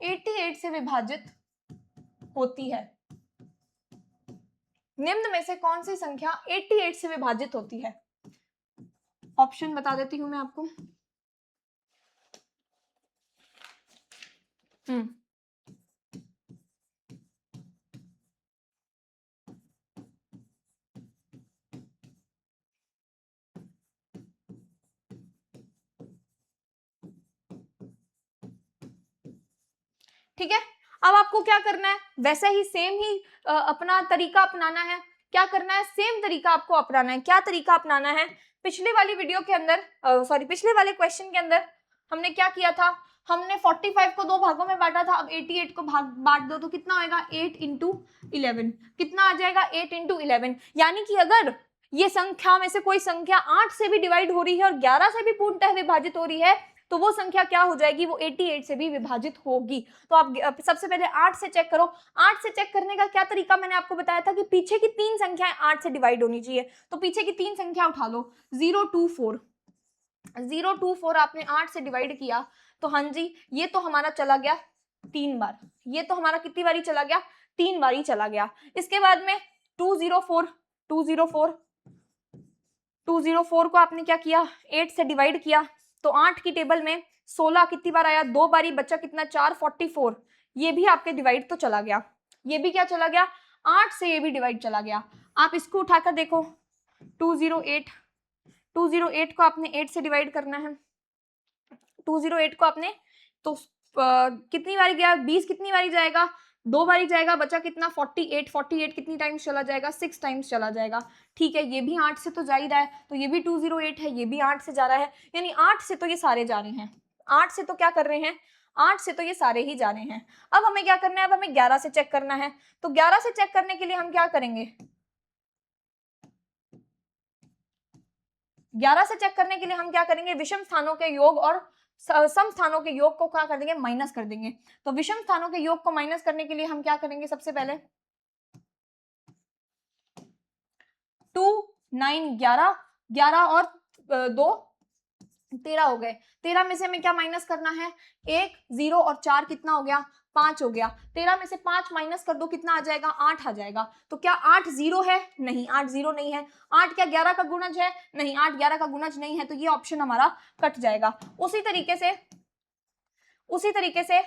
88 से विभाजित होती है। निम्न में से कौन सी संख्या 88 से विभाजित होती है। ऑप्शन बता देती हूं मैं आपको। ठीक है, अब आपको क्या करना है, वैसे ही सेम ही अपना तरीका अपनाना है। क्या करना है, सेम तरीका आपको अपनाना है। क्या तरीका अपनाना है, पिछले वाली वीडियो के अंदर पिछले वाले क्वेश्चन के अंदर हमने क्या किया था, हमने 45 को 2 भागों में बांटा था। अब 88 को बांट दो तो कितना होगा, 8 इंटू 11, कितना आ जाएगा, 8 इंटू 11। यानी कि अगर ये संख्या में से कोई संख्या 8 से भी डिवाइड हो रही है और 11 से भी पूर्णतः विभाजित हो रही है तो वो संख्या क्या हो जाएगी, वो 88 से भी विभाजित होगी। तो आप सबसे पहले 8 से चेक करो। 8 से चेक करने का क्या तरीका मैंने आपको बताया था कि पीछे की 3 संख्याएं 8 से डिवाइड होनी चाहिए। तो पीछे की 3 संख्या उठा लो, 0 2 4, 0 2 4 आपने 8 से डिवाइड किया तो हाँ जी, ये तो हमारा चला गया 3 बार। ये तो हमारा कितनी बारी चला गया, 3 बारी चला गया। इसके बाद में 204 को आपने क्या किया, 8 से डिवाइड किया तो 8 की टेबल में 16 कितनी बार आया, 2 बारी, बच्चा कितना 4 44। ये भी आपके डिवाइड तो चला गया, ये भी क्या चला गया, 8 से ये भी डिवाइड चला गया। आप इसको उठाकर देखो, 208 को आपने 8 से डिवाइड करना है। 208 को आपने तो कितनी बारी गया, 20 कितनी बारी जाएगा, 2 बारी जाएगा, बचा कितना 48 कितनी टाइम्स चला जाएगा, 6 टाइम्स चला जाएगा। ठीक है, ये भी 8 से तो जा ही रहा है तो ये भी 208 है, ये भी 8 से जा रहा है, यानी 8 से तो ये सारे जा रहे हैं। 8 से तो क्या कर रहे हैं, 8 से तो ये सारे ही जा रहे हैं। अब हमें क्या करना है, अब हमें 11 से चेक करना है। तो 11 से चेक करने के लिए हम क्या करेंगे, 11 से चेक करने के लिए हम क्या करेंगे, विषम स्थानों के योग और सम स्थानों के योग को क्या कर देंगे, माइनस कर देंगे। तो विषम स्थानों के योग को माइनस करने के लिए हम क्या करेंगे, सबसे पहले 2 9 11, 11 और 2 13 हो गए। 13 में से हमें क्या माइनस करना है, 1 0 और 4 कितना हो गया, 5 हो गया। 13 में से 5 माइनस कर दो, कितना आ जाएगा, 8 आ जाएगा। तो क्या 8 0 है, नहीं 8 0 नहीं है। 8 क्या 11 का गुणज है, नहीं 8 11 का गुणज नहीं है। तो ये ऑप्शन हमारा कट जाएगा। उसी तरीके से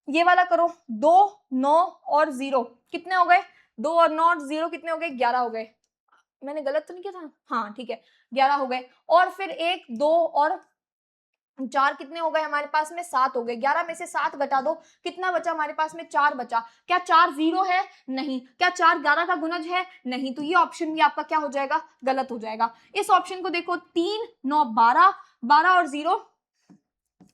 ये वाला करो, 2 9 और 0 कितने हो गए, 2 और 9 और 0 कितने हो गए, 11 हो गए। मैंने गलत तो नहीं किया था, हाँ ठीक है, 11 हो गए। और फिर 1 2 और चार कितने हो गए हमारे पास में, 7 हो गए। 11 में से 7 घटा दो, कितना बचा हमारे पास में, 4 बचा। क्या 4 जीरो है? नहीं। क्या 4 11 का गुणज है? नहीं। तो ये ऑप्शन भी आपका क्या हो जाएगा, गलत हो जाएगा। इस ऑप्शन को देखो, 3 9 12, 12 और 0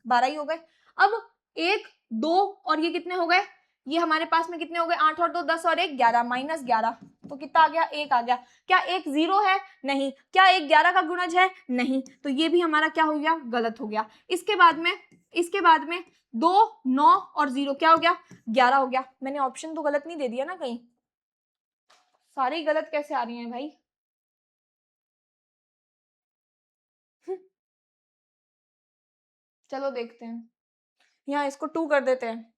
12 ही हो गए। अब 1 2 और ये कितने हो गए, ये हमारे पास में कितने हो गए, 8 और 2 10 और 1 11, -11, तो कितना आ गया, 1 आ गया। क्या 1 जीरो है? नहीं। क्या 1 11 का गुणज है? नहीं। तो ये भी हमारा क्या हो गया, गलत हो गया। इसके बाद में 2 9 और 0 क्या हो गया, 11 हो गया। मैंने ऑप्शन तो गलत नहीं दे दिया ना कहीं? सारे ही गलत कैसे आ रही हैं भाई? चलो देखते हैं, यहाँ इसको 2 कर देते हैं।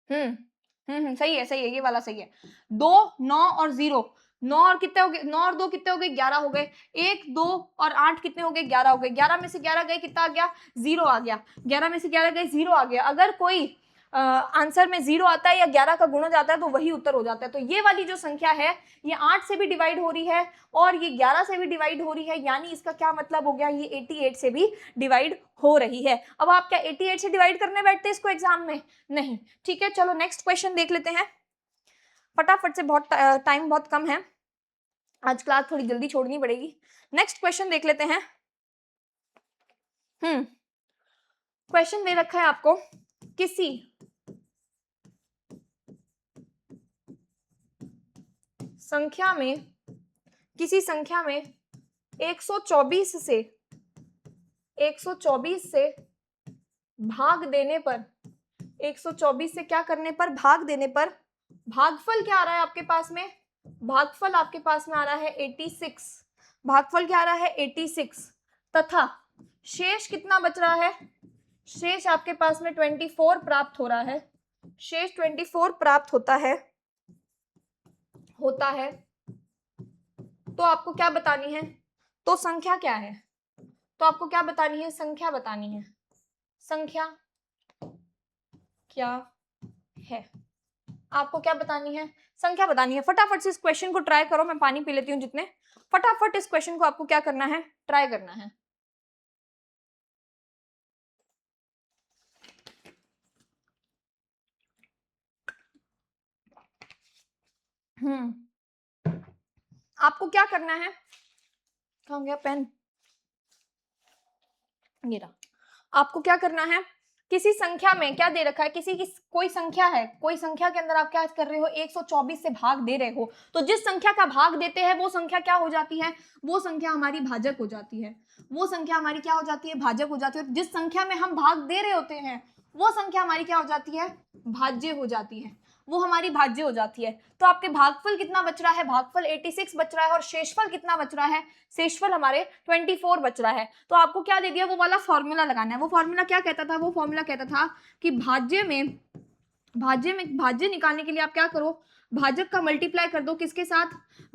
सही है, सही है, ये वाला सही है। 2 9 और 0, 9 और कितने हो गए, 9 और 2 कितने हो गए, 11 हो गए। 1 2 और 8 कितने हो गए, 11 हो गए। 11 में से 11 गए, कितना आ गया, 0 आ गया। 11 में से 11 गए, 0 आ गया। अगर कोई आंसर में 0 आता है या 11 का गुणज आता है तो वही उत्तर हो जाता है। तो ये वाली जो संख्या है ये 8 से भी डिवाइड हो रही है और ये 11 से भी डिवाइड हो रही है, यानी इसका क्या मतलब हो गया, ये 88 से भी डिवाइड हो रही है। अब आप क्या 88 से डिवाइड करने बैठते इसको एग्जाम में? नहीं। ठीक है, चलो नेक्स्ट क्वेश्चन देख लेते हैं फटाफट से, बहुत टाइम बहुत कम है, आज क्लास थोड़ी जल्दी छोड़नी पड़ेगी। नेक्स्ट क्वेश्चन देख लेते हैं। क्वेश्चन दे रखा है आपको, किसी संख्या में 124 से भाग देने पर, 124 से क्या करने पर, भाग देने पर भागफल क्या आ रहा है आपके पास में, भागफल आपके पास में आ रहा है 86, भागफल क्या आ रहा है 86, तथा शेष कितना बच रहा है, शेष आपके पास में 24 प्राप्त हो रहा है, शेष 24 प्राप्त होता है, तो आपको क्या बतानी है, तो संख्या क्या है, तो आपको क्या बतानी है, संख्या बतानी है, संख्या क्या है, आपको क्या बतानी है, संख्या बतानी है। फटाफट से इस क्वेश्चन को ट्राई करो, मैं पानी पी लेती हूँ जितने, फटाफट इस क्वेश्चन को आपको क्या करना है, ट्राई करना है। आपको क्या करना है, कहाँ गया पेन, ये रहा। आपको क्या करना है, किसी संख्या में क्या दे रखा है, कोई संख्या है, कोई संख्या के अंदर आप क्या कर रहे हो, 124 से भाग दे रहे हो, तो जिस संख्या का भाग देते हैं वो संख्या क्या हो जाती है, वो संख्या हमारी भाजक हो जाती है, वो संख्या हमारी क्या हो जाती है, भाजक हो जाती है। जिस संख्या में हम भाग दे रहे होते हैं वो संख्या हमारी क्या हो जाती है, भाज्य हो जाती है, वो हमारी भाज्य हो जाती है। तो आपके भागफल कितना बच रहा है, भागफल 86 बच रहा है, और शेषफल कितना बच रहा है, शेषफल हमारे 24 बच रहा है। तो आपको क्या दे दिया, वो वाला फॉर्मूला लगाना है। वो फॉर्मूला क्या कहता था, वो फॉर्मूला कहता था कि भाज्य निकालने के लिए आप क्या करो, भाजक का मल्टीप्लाई कर दो, किसके साथ,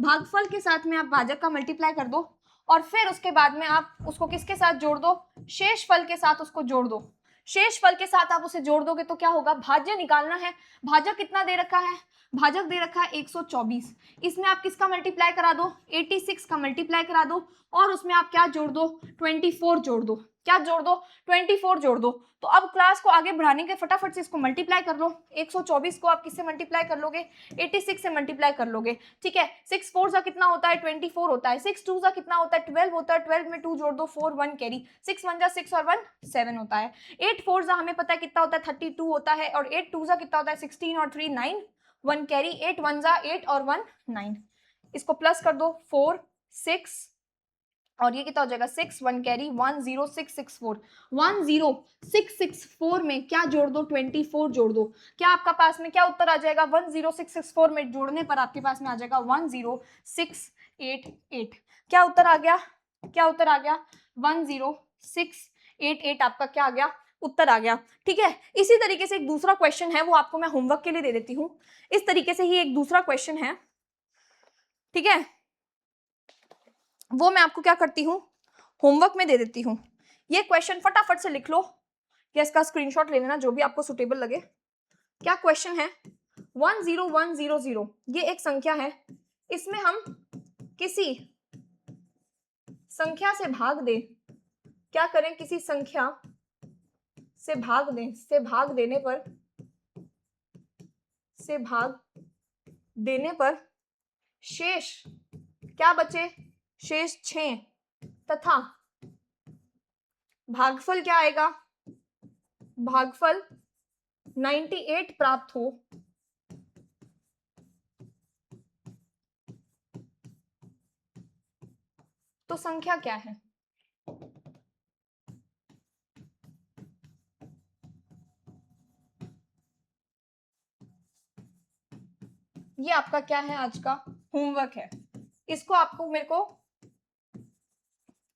भागफल के साथ में आप भाजक का मल्टीप्लाई कर दो, और फिर उसके बाद में आप उसको किसके साथ जोड़ दो, शेषफल के साथ उसको जोड़ दो। शेषफल के साथ आप उसे जोड़ दोगे तो क्या होगा, भाज्य निकालना है। भाजक कितना दे रखा है, भाजक दे रखा है 124, इसमें आप किसका मल्टीप्लाई करा दो, 86 का मल्टीप्लाई करा दो, और उसमें आप क्या जोड़ दो, 24 जोड़ दो। क्या जोड़ दो, 24 जोड़ दो। तो अब क्लास को आगे बढ़ाने के फटाफट से इसको मल्टीप्लाई कर लो, 124 को आप किससे मल्टीप्लाई कर लोगे, 86 से मल्टीप्लाई कर लोगे। ठीक है, 6 4 सा कितना होता है, 24 होता है, 6 2 सा कितना होता है, 12 होता है, 12 में 2 जोड़ दो, 4 1 कैरी, 6 1 जा 6 और 1 7 होता है, 8 4 सा हमें पता है कितना होता है, 32 होता है, और 8 2 सा कितना होता है, 16 और 3 9 1 कैरी, 8 1 जा 8 और 1 9, इसको प्लस कर दो, 4 6 और ये कितना हो जाएगा, 6 1 कैरी, 10664, 10664 में क्या जोड़ दो, 24 जोड़ दो। क्या आपका पास में क्या उत्तर आ जाएगा, 10664 में जोड़ने पर आपके पास में आ जाएगा 10688। क्या उत्तर आ गया, क्या उत्तर आ गया, 10688 आपका क्या आ गया, उत्तर आ गया। ठीक है, इसी तरीके से एक दूसरा क्वेश्चन है, वो आपको मैं होमवर्क के लिए दे देती हूँ। इस तरीके से ही एक दूसरा क्वेश्चन है, ठीक है, वो मैं आपको क्या करती हूँ, होमवर्क में दे देती हूँ। ये क्वेश्चन फटाफट से लिख लो या इसका स्क्रीनशॉट ले लेना, जो भी आपको सुटेबल लगे। क्या क्वेश्चन है, 10100, ये एक संख्या है, इसमें हम किसी संख्या से भाग दें क्या करें, किसी संख्या से भाग दें, से भाग देने पर शेष क्या बचे, शेष 6 तथा भागफल क्या आएगा, भागफल 98 प्राप्त हो तो संख्या क्या है। ये आपका क्या है, आज का होमवर्क है। इसको आपको मेरे को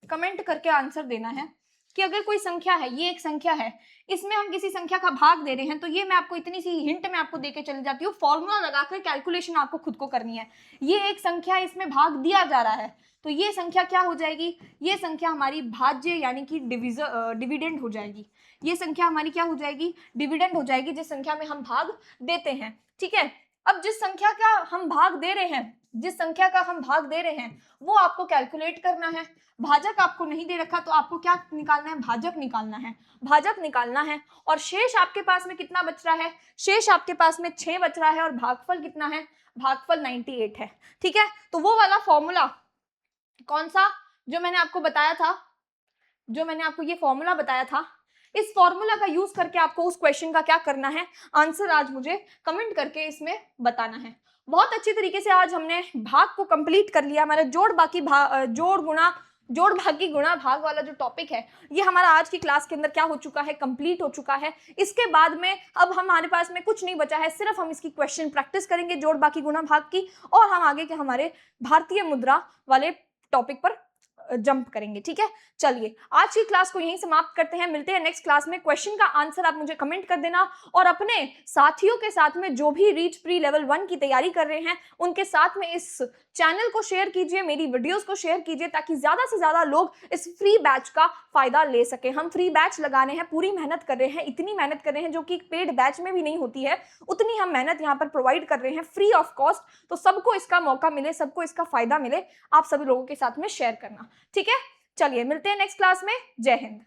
कमेंट करके आंसर देना है कि अगर कोई संख्या है, ये एक संख्या है, इसमें हम किसी संख्या का भाग दे रहे हैं, तो ये मैं आपको इतनी सी हिंट में आपको देके चली जाती हूँ, फॉर्मूला लगाकर कैलकुलेशन आपको खुद को करनी है। ये एक संख्या, इसमें भाग दिया जा रहा है, तो ये संख्या क्या हो जाएगी, ये संख्या हमारी भाज्य यानी कि डिविडेंड हो जाएगी। ये संख्या हमारी क्या हो जाएगी, डिविडेंड हो जाएगी, जिस संख्या में हम भाग देते हैं। ठीक है, अब जिस संख्या का हम भाग दे रहे हैं, जिस संख्या का हम भाग दे रहे हैं वो आपको कैलकुलेट करना है। भाजक आपको नहीं दे रखा, तो आपको क्या निकालना है, भाजक निकालना है, भाजक निकालना है। और शेष आपके पास में कितना बच रहा है, शेष आपके पास में 6 बच रहा है, और भागफल कितना है, भागफल 98 है। ठीक है, तो वो वाला फॉर्मूला कौन सा जो मैंने आपको बताया था, जो मैंने आपको ये फॉर्मूला बताया था, इस फॉर्मूला का यूज करके आपको उस क्वेश्चन का क्या करना है, आंसर आज मुझे कमेंट करके इसमें बताना है। बहुत अच्छी तरीके से आज हमने भाग को कंप्लीट कर लिया। हमारा जोड़ भागी गुणा भाग वाला जो टॉपिक है, ये हमारा आज की क्लास के अंदर क्या हो चुका है, कंप्लीट हो चुका है। इसके बाद में अब हमारे पास में कुछ नहीं बचा है, सिर्फ हम इसकी क्वेश्चन प्रैक्टिस करेंगे जोड़ बाकी गुणा भाग की, और हम आगे के हमारे भारतीय मुद्रा वाले टॉपिक पर जंप करेंगे। ठीक है, चलिए आज की क्लास को यहीं समाप्त करते हैं, मिलते हैं नेक्स्ट क्लास में। क्वेश्चन का आंसर आप मुझे कमेंट कर देना, और अपने साथियों के साथ में जो भी रीच प्री लेवल 1 की तैयारी कर रहे हैं उनके साथ में इस चैनल को शेयर कीजिए, मेरी वीडियोस को शेयर कीजिए, ताकि ज्यादा से ज्यादा लोग इस फ्री बैच का फायदा ले सके। हम फ्री बैच लगाने हैं, पूरी मेहनत कर रहे हैं, इतनी मेहनत कर रहे हैं जो कि पेड बैच में भी नहीं होती है, उतनी हम मेहनत यहाँ पर प्रोवाइड कर रहे हैं फ्री ऑफ कॉस्ट। तो सबको इसका मौका मिले, सबको इसका फायदा मिले, आप सभी लोगों के साथ में शेयर करना। ठीक है, चलिए मिलते हैं नेक्स्ट क्लास में। जय हिंद।